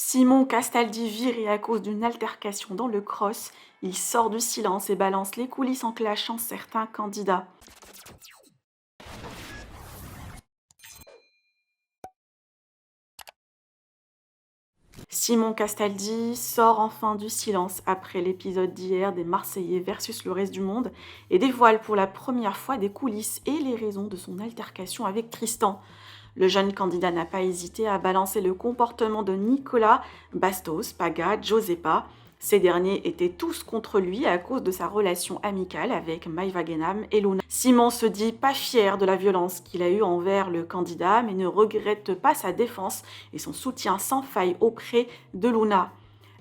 Simon Castaldi viré à cause d'une altercation dans le cross, il sort du silence et balance les coulisses en clashant certains candidats. Simon Castaldi sort enfin du silence après l'épisode d'hier des Marseillais versus le reste du monde et dévoile pour la première fois des coulisses et les raisons de son altercation avec Tristan. Le jeune candidat n'a pas hésité à balancer le comportement de Nicolas, Bastos, Paga, Josepa. Ces derniers étaient tous contre lui à cause de sa relation amicale avec Maïva Genam et Luna. Simon se dit pas fier de la violence qu'il a eue envers le candidat, mais ne regrette pas sa défense et son soutien sans faille auprès de Luna.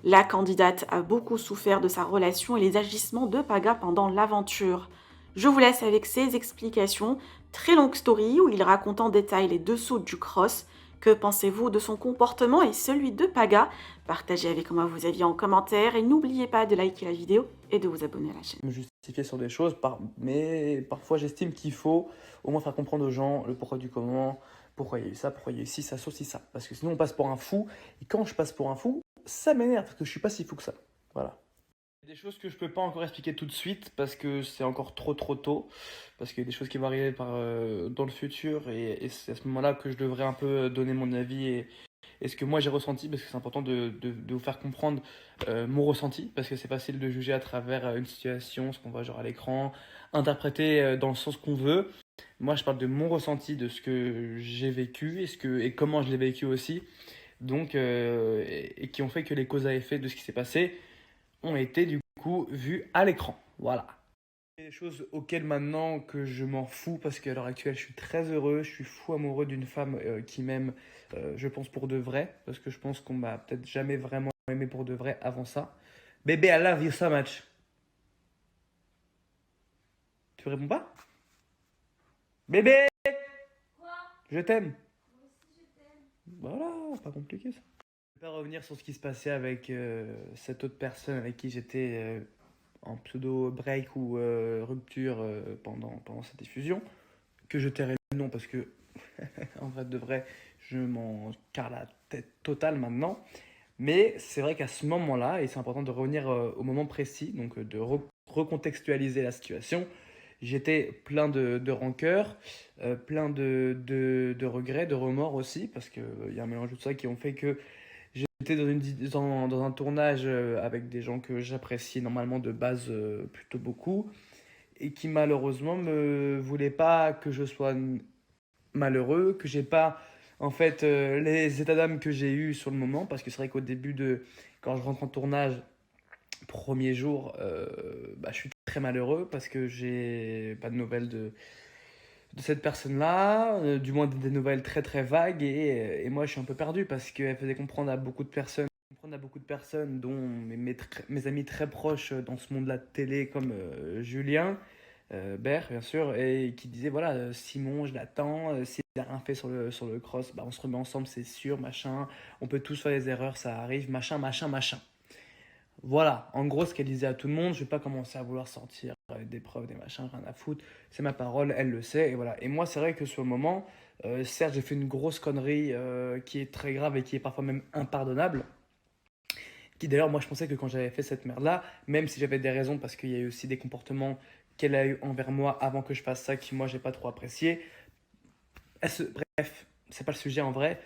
La candidate a beaucoup souffert de sa relation et les agissements de Paga pendant l'aventure. Je vous laisse avec ces explications. Très longue story où il raconte en détail les dessous du cross. Que pensez-vous de son comportement et celui de Paga? Partagez avec moi vos avis en commentaire et n'oubliez pas de liker la vidéo et de vous abonner à la chaîne. Me justifier sur des choses, mais parfois j'estime qu'il faut au moins faire comprendre aux gens le pourquoi du comment, pourquoi il y a eu ça, pourquoi il y a eu ci, ça, ci, ça. Parce que sinon on passe pour un fou, et quand je passe pour un fou, ça m'énerve, parce que je suis pas si fou que ça. Voilà. Il y a des choses que je peux pas encore expliquer tout de suite, parce que c'est encore trop tôt, parce qu'il y a des choses qui vont arriver dans le futur, et c'est à ce moment-là que je devrais un peu donner mon avis et ce que moi j'ai ressenti, parce que c'est important de vous faire comprendre mon ressenti, parce que c'est facile de juger à travers une situation, ce qu'on voit genre à l'écran, interpréter dans le sens qu'on veut. Moi je parle de mon ressenti, de ce que j'ai vécu et comment je l'ai vécu aussi, donc et qui ont fait que les causes à effet de ce qui s'est passé ont été du coup vues à l'écran. Voilà. Des choses auxquelles maintenant que je m'en fous parce qu'à l'heure actuelle je suis très heureux, je suis fou amoureux d'une femme qui m'aime, je pense pour de vrai, parce que je pense qu'on m'a peut-être jamais vraiment aimé pour de vrai avant ça. Bébé, I love you so much. Tu réponds pas? Bébé, je t'aime. Voilà, pas compliqué ça. Je vais pas revenir sur ce qui se passait avec cette autre personne avec qui j'étais en pseudo break ou rupture pendant cette diffusion, que je tairai le nom parce que en vrai de vrai, je m'en carre la tête totale maintenant. Mais c'est vrai qu'à ce moment-là, et c'est important de revenir au moment précis, donc de recontextualiser la situation, j'étais plein de rancœur, plein de regrets, de remords aussi, parce qu'il y a un mélange de tout ça qui ont fait que j'étais dans un tournage avec des gens que j'apprécie normalement de base plutôt beaucoup, et qui malheureusement me voulaient pas que je sois malheureux, que j'ai pas en fait les états d'âme que j'ai eu sur le moment, parce que c'est vrai qu'au début de quand je rentre en tournage, premier jour, bah, je suis très malheureux parce que j'ai pas de nouvelles de cette personne-là, du moins des nouvelles très très vagues, et moi je suis un peu perdu parce qu'elle faisait comprendre à beaucoup de personnes, dont mes amis très proches dans ce monde de la télé, comme Julien, Ber, bien sûr, et qui disait voilà, Simon, je l'attends, s'il n'a rien fait sur le cross, bah, on se remet ensemble, c'est sûr, machin, on peut tous faire des erreurs, ça arrive, machin, machin, machin. Voilà, en gros, ce qu'elle disait à tout le monde, je vais pas commencer à vouloir sortir des preuves, des machins, rien à foutre, c'est ma parole, elle le sait, et voilà. Et moi, c'est vrai que sur le moment, certes, j'ai fait une grosse connerie qui est très grave et qui est parfois même impardonnable, qui d'ailleurs, moi, je pensais que quand j'avais fait cette merde-là, même si j'avais des raisons, parce qu'il y a eu aussi des comportements qu'elle a eu envers moi avant que je fasse ça, qui moi, j'ai pas trop apprécié. Bref, c'est pas le sujet en vrai.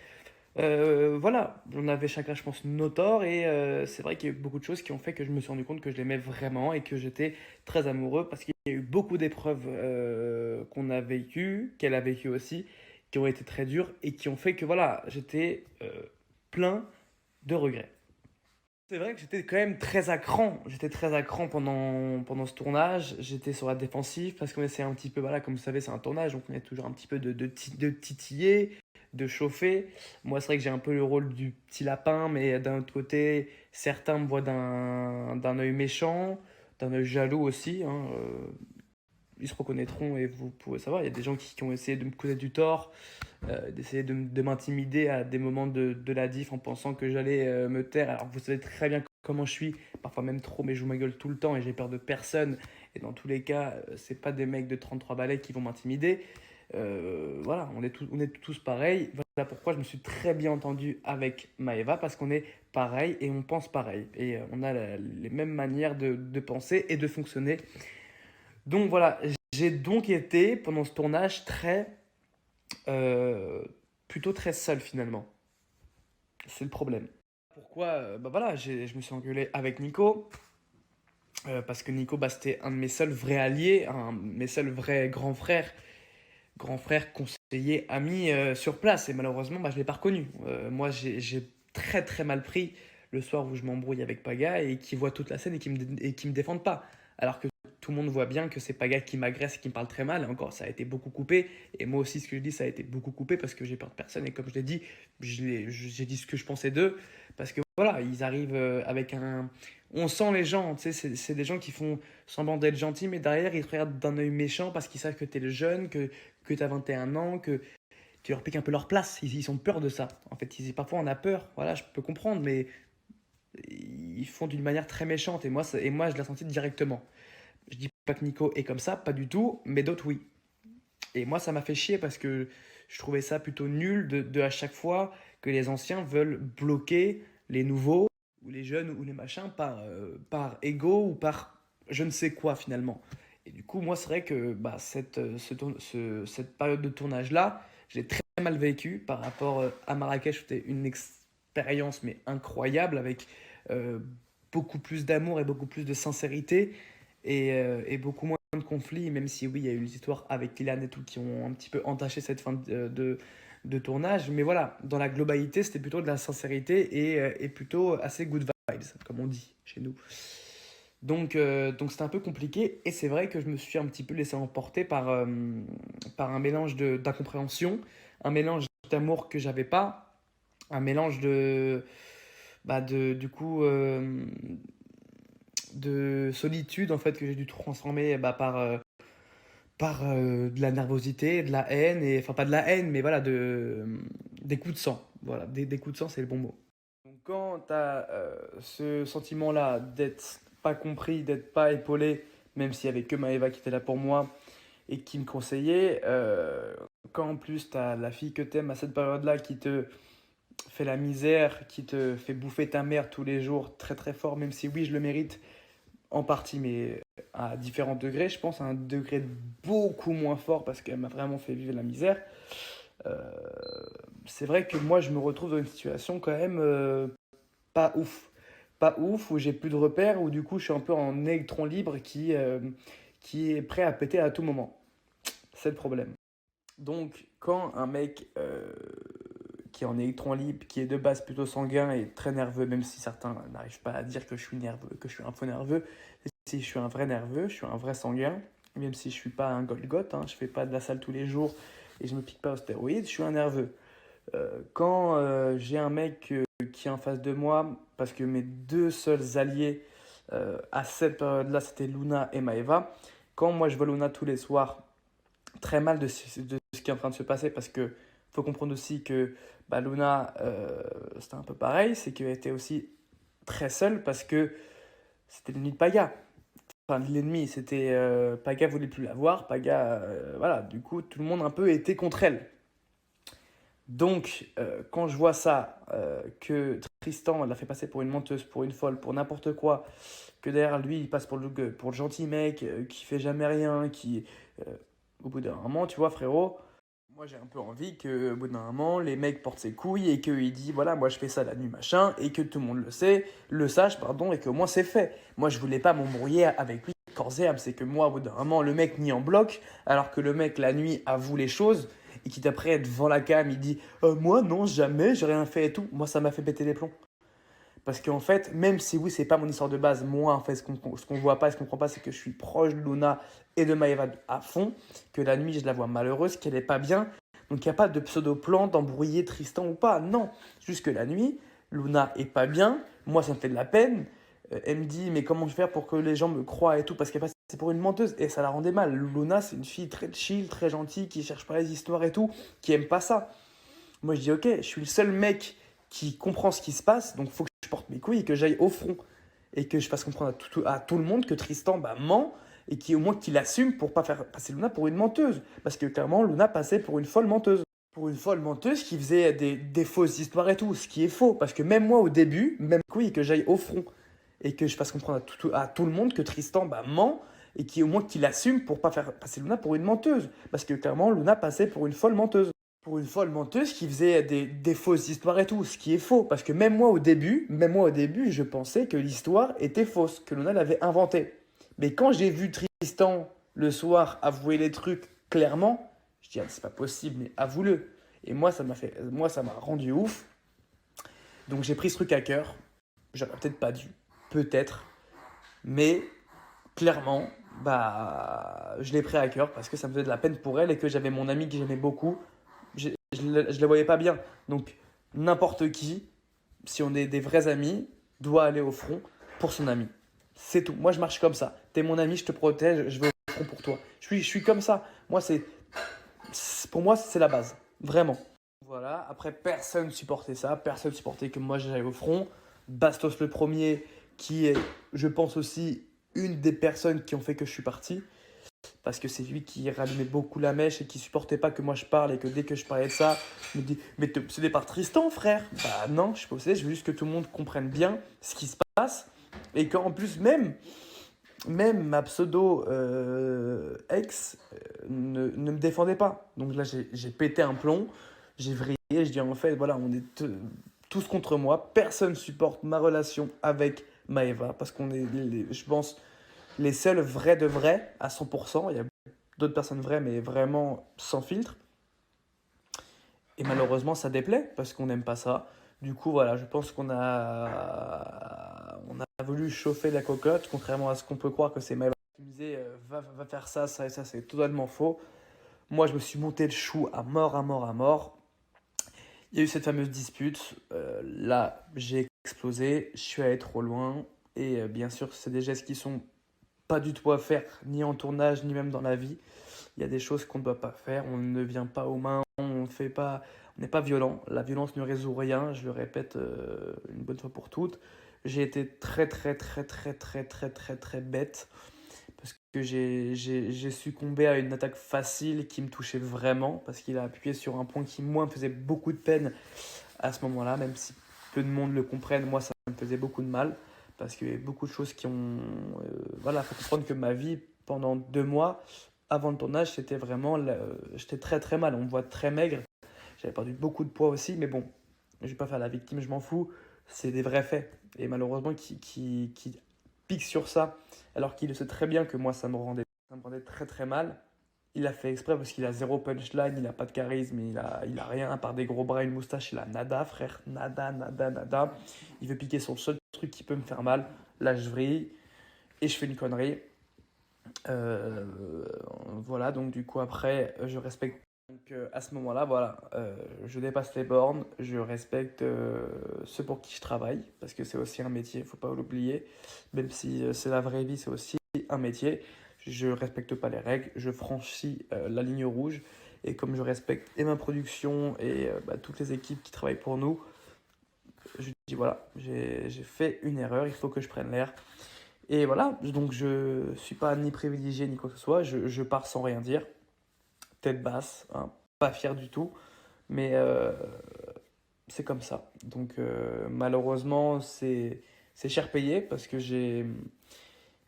Voilà, on avait chacun, je pense, nos torts, et c'est vrai qu'il y a eu beaucoup de choses qui ont fait que je me suis rendu compte que je l'aimais vraiment et que j'étais très amoureux parce qu'il y a eu beaucoup d'épreuves qu'on a vécues, qu'elle a vécues aussi, qui ont été très dures et qui ont fait que voilà, j'étais plein de regrets. C'est vrai que j'étais quand même très à cran. J'étais très à cran pendant ce tournage. J'étais sur la défensive parce qu'on essaie un petit peu, voilà, comme vous savez, c'est un tournage, donc on est toujours un petit peu de titiller, de chauffer. Moi, c'est vrai que j'ai un peu le rôle du petit lapin, mais d'un autre côté, certains me voient d'un œil méchant, d'un œil jaloux aussi, hein. Ils se reconnaîtront et vous pouvez savoir. Il y a des gens qui ont essayé de me causer du tort, d'essayer de m'intimider à des moments de la diff en pensant que j'allais me taire. Alors vous savez très bien comment je suis, parfois même trop, mais je joue ma gueule tout le temps et j'ai peur de personne. Et dans tous les cas, c'est pas des mecs de 33 balais qui vont m'intimider. Voilà, on est tous pareils. Voilà pourquoi je me suis très bien entendu avec Maëva, parce qu'on est pareil et on pense pareil. Et on a les mêmes manières de penser et de fonctionner. Donc voilà, j'ai donc été pendant ce tournage euh, plutôt très seul finalement. C'est le problème. Pourquoi? Bah voilà, je me suis engueulé avec Nico. Parce que Nico, bah, c'était un de mes seuls vrais alliés, un de mes seuls vrais grands frères, conseillers, amis sur place. Et malheureusement, bah, je ne l'ai pas reconnu. Moi, j'ai très très mal pris le soir où je m'embrouille avec Paga et qui voit toute la scène et qui me défendent pas. Alors que tout le monde voit bien que c'est Paga qui m'agresse et qui me parle très mal. Et encore, ça a été beaucoup coupé. Et moi aussi, ce que je dis, ça a été beaucoup coupé parce que j'ai peur de personne. Et comme je l'ai dit, j'ai dit ce que je pensais d'eux. Parce que voilà, ils arrivent avec un. On sent les gens, tu sais, c'est des gens qui font semblant d'être gentils, mais derrière, ils te regardent d'un œil méchant parce qu'ils savent que tu es le jeune, que tu as 21 ans, que tu leur piques un peu leur place. Ils ont peur de ça. En fait, parfois, on a peur. Voilà, je peux comprendre, mais ils font d'une manière très méchante. Et moi, je l'ai senti directement. Je dis pas que Nico est comme ça, pas du tout, mais d'autres, oui. Et moi, ça m'a fait chier parce que je trouvais ça plutôt nul de à chaque fois que les anciens veulent bloquer les nouveaux, ou les jeunes, ou les machins, par ego ou par je ne sais quoi finalement. Et du coup, moi, c'est vrai que bah, cette période de tournage-là, je l'ai très mal vécu par rapport à Marrakech. C'était une expérience mais incroyable avec euh, beaucoup plus d'amour et beaucoup plus de sincérité et beaucoup moins de conflits, même si oui, il y a eu les histoires avec Kylian et tout qui ont un petit peu entaché cette fin de tournage. Mais voilà, dans la globalité, c'était plutôt de la sincérité et plutôt assez good vibes, comme on dit chez nous. Donc c'était un peu compliqué et c'est vrai que je me suis un petit peu laissé emporter par un mélange d'incompréhension, un mélange d'amour que j'avais pas, un mélange du coup, de solitude en fait que j'ai dû transformer par de la nervosité, de la haine, et enfin pas de la haine, mais voilà, des coups de sang. Voilà, des coups de sang, c'est le bon mot. Donc quand tu as ce sentiment-là d'être pas compris, d'être pas épaulé, même s'il y avait que Maëva qui était là pour moi et qui me conseillait, quand en plus tu as la fille que t'aimes à cette période-là qui te fait la misère, qui te fait bouffer ta mère tous les jours très très fort, même si oui je le mérite en partie, mais à différents degrés, je pense à un degré beaucoup moins fort parce qu'elle m'a vraiment fait vivre la misère. Euh, c'est vrai que moi je me retrouve dans une situation quand même pas ouf. Pas ouf, où j'ai plus de repères, où du coup je suis un peu en électron libre qui est prêt à péter à tout moment. C'est le problème. Donc quand un mec qui est en électron libre, qui est de base plutôt sanguin et très nerveux, même si certains n'arrivent pas à dire que je suis nerveux, que je suis un faux nerveux, si je suis un vrai nerveux, je suis un vrai sanguin, même si je suis pas un Golgoth, hein, je fais pas de la salle tous les jours et je me pique pas aux stéroïdes, je suis un nerveux. Quand j'ai un mec qui est en face de moi, parce que mes deux seuls alliés à cette période-là, c'était Luna et Maeva, quand moi je vois Luna tous les soirs, très mal de ce qui est en train de se passer, parce que faut comprendre aussi que bah, Luna, c'était un peu pareil, c'est qu'elle était aussi très seule, parce que c'était l'ennemi de Paga. Enfin, l'ennemi, c'était Paga voulait plus la voir, Paga, voilà, du coup, tout le monde un peu était contre elle. Donc, quand je vois ça, que Tristan l'a fait passer pour une menteuse, pour une folle, pour n'importe quoi, que derrière lui, il passe pour le gentil mec, qui fait jamais rien, euh, au bout d'un moment, tu vois, frérot, moi j'ai un peu envie que, au bout d'un moment, les mecs portent ses couilles et qu'il dit, voilà, moi je fais ça la nuit, machin, et que tout le monde le sache, pardon, et qu'au moins c'est fait. Moi je voulais pas m'embrouiller avec lui corps et âme, c'est que moi, au bout d'un moment, le mec nie en bloc, alors que le mec, la nuit, avoue les choses, et qui d'après est devant la cam, il dit moi non, jamais, j'ai rien fait et tout. Moi, ça m'a fait péter les plombs. Parce qu'en fait, même si oui, c'est pas mon histoire de base, moi, en fait, ce qu'on voit pas, ce qu'on comprend pas, c'est que je suis proche de Luna et de Maëva à fond, que la nuit, je la vois malheureuse, qu'elle est pas bien. Donc, il n'y a pas de pseudo-plan d'embrouiller Tristan ou pas. Non, juste que la nuit, Luna est pas bien. Moi, ça me fait de la peine. Elle me dit, mais comment je vais faire pour que les gens me croient et tout, parce qu'elle passe pour une menteuse et ça la rendait mal. Luna, c'est une fille très chill, très gentille, qui cherche pas les histoires et tout, qui aime pas ça. Moi, je dis, ok, je suis le seul mec qui comprend ce qui se passe, donc faut que je porte mes couilles et que j'aille au front. Et que je fasse comprendre à tout le monde que Tristan bah, ment et au moins qu'il assume pour pas faire passer Luna pour une menteuse. Parce que clairement, Luna passait pour une folle menteuse. pour une folle menteuse qui faisait des fausses histoires et tout, ce qui est faux. Parce que même moi, au début, même oui, que j'aille au front et que je fasse comprendre à tout le monde que Tristan ment et au moins qu'il assume pour pas faire passer Luna pour une menteuse. Parce que clairement, Luna passait pour une folle menteuse. Pour une folle menteuse qui faisait des fausses histoires et tout, ce qui est faux. Parce que même moi, au début, je pensais que l'histoire était fausse, que Luna l'avait inventée. Mais quand j'ai vu Tristan le soir avouer les trucs clairement, je dis, ah, c'est pas possible, mais avoue-le. Et moi, ça m'a rendu ouf. Donc j'ai pris ce truc à cœur. J'aurais peut-être pas dû, peut-être, mais clairement, bah, je l'ai pris à cœur parce que ça me faisait de la peine pour elle et que j'avais mon ami que j'aimais beaucoup. Je la voyais pas bien. Donc n'importe qui, si on est des vrais amis, doit aller au front pour son ami. C'est tout. Moi, je marche comme ça. T'es mon ami, je te protège, je vais au front pour toi. Je suis comme ça. Moi, pour moi, c'est la base. Vraiment. Voilà. Après, personne supportait ça. Personne supportait que moi, j'aille au front. Bastos le premier, qui est, je pense aussi, une des personnes qui ont fait que je suis parti. Parce que c'est lui qui rallumait beaucoup la mèche et qui supportait pas que moi je parle et que dès que je parlais de ça, il me dit mais t'es obsédé par Tristan, frère? Bah non, je suis pas obsédé, je veux juste que tout le monde comprenne bien ce qui se passe et qu'en plus même ma pseudo ex ne me défendait pas. Donc là j'ai pété un plomb, j'ai vrillé, je dis en fait voilà, on est tous contre moi, personne supporte ma relation avec Maëva parce qu'on est je pense les seuls vrais de vrais à 100%. Il y a d'autres personnes vraies, mais vraiment sans filtre. Et malheureusement, ça déplaît parce qu'on n'aime pas ça. Du coup, voilà, je pense on a voulu chauffer la cocotte, contrairement à ce qu'on peut croire que c'est Maëva qui me disait va faire ça, ça et ça, c'est totalement faux. Moi, je me suis monté le chou à mort, à mort, à mort. Il y a eu cette fameuse dispute. Là, j'ai explosé, je suis allé trop loin. Et bien sûr, c'est des gestes qui sont pas du tout à faire, ni en tournage, ni même dans la vie. Il y a des choses qu'on ne doit pas faire, on ne vient pas aux mains, on fait pas, on n'est pas violent. La violence ne résout rien, je le répète une bonne fois pour toutes. J'ai été très bête parce que j'ai succombé à une attaque facile qui me touchait vraiment parce qu'il a appuyé sur un point qui, moi, me faisait beaucoup de peine à ce moment-là, même si peu de monde le comprenne, moi, ça me faisait beaucoup de mal parce qu'il y a beaucoup de choses qui ont... voilà, il faut comprendre que ma vie, pendant 2 mois, avant le tournage, c'était vraiment... j'étais très mal, on me voit très maigre. J'avais perdu beaucoup de poids aussi, mais bon, je vais pas faire la victime, je m'en fous. C'est des vrais faits. Et malheureusement, qui pique sur ça, alors qu'il sait très bien que moi, ça me rendait très mal. Il a fait exprès parce qu'il a zéro punchline, il a pas de charisme, il a rien à part des gros bras, une moustache, il a nada, frère, nada. Il veut piquer sur le seul truc qui peut me faire mal. Là, je vrille et je fais une connerie. Euh, voilà, donc du coup, après, je respecte. Donc à ce moment-là, voilà, je dépasse les bornes, je respecte ceux pour qui je travaille, parce que c'est aussi un métier, il ne faut pas l'oublier. Même si c'est la vraie vie, c'est aussi un métier. Je respecte pas les règles, je franchis la ligne rouge. Et comme je respecte et ma production et toutes les équipes qui travaillent pour nous, je dis voilà, j'ai fait une erreur, il faut que je prenne l'air. Et voilà, donc je suis pas ni privilégié ni quoi que ce soit, je pars sans rien dire, tête basse, hein, pas fier du tout, mais c'est comme ça. Donc malheureusement, c'est cher payé parce que j'ai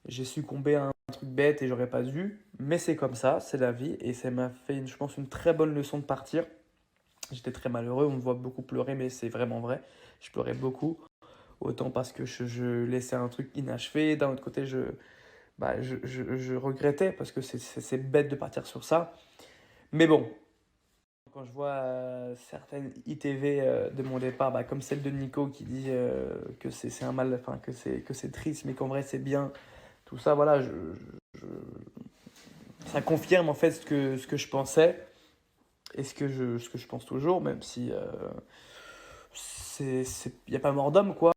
succombé à un truc bête et j'aurais pas dû, mais c'est comme ça, c'est la vie et ça m'a fait, je pense, une très bonne leçon de partir. J'étais très malheureux, on me voit beaucoup pleurer, mais c'est vraiment vrai. Je pleurais beaucoup, autant parce que je laissais un truc inachevé, d'un autre côté, je regrettais parce que c'est bête de partir sur ça. Mais bon, quand je vois certaines ITV de mon départ, comme celle de Nico qui dit que c'est un mal, enfin que c'est triste, mais qu'en vrai c'est bien, tout ça, voilà, je- ça confirme en fait ce que je pensais et ce que je pense toujours, même si il n'y a pas mort d'homme, quoi.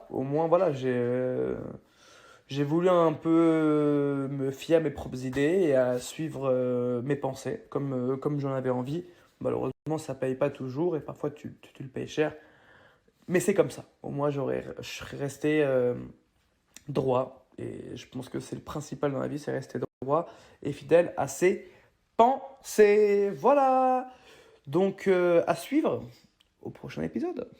Au moins, voilà, j'ai voulu un peu me fier à mes propres idées et à suivre mes pensées comme j'en avais envie. Malheureusement, ça paye pas toujours et parfois tu le payes cher. Mais c'est comme ça. Au moins, je serais resté droit. Et je pense que c'est le principal dans la vie, c'est rester droit et fidèle à ses pensées. Voilà! Donc à suivre au prochain épisode.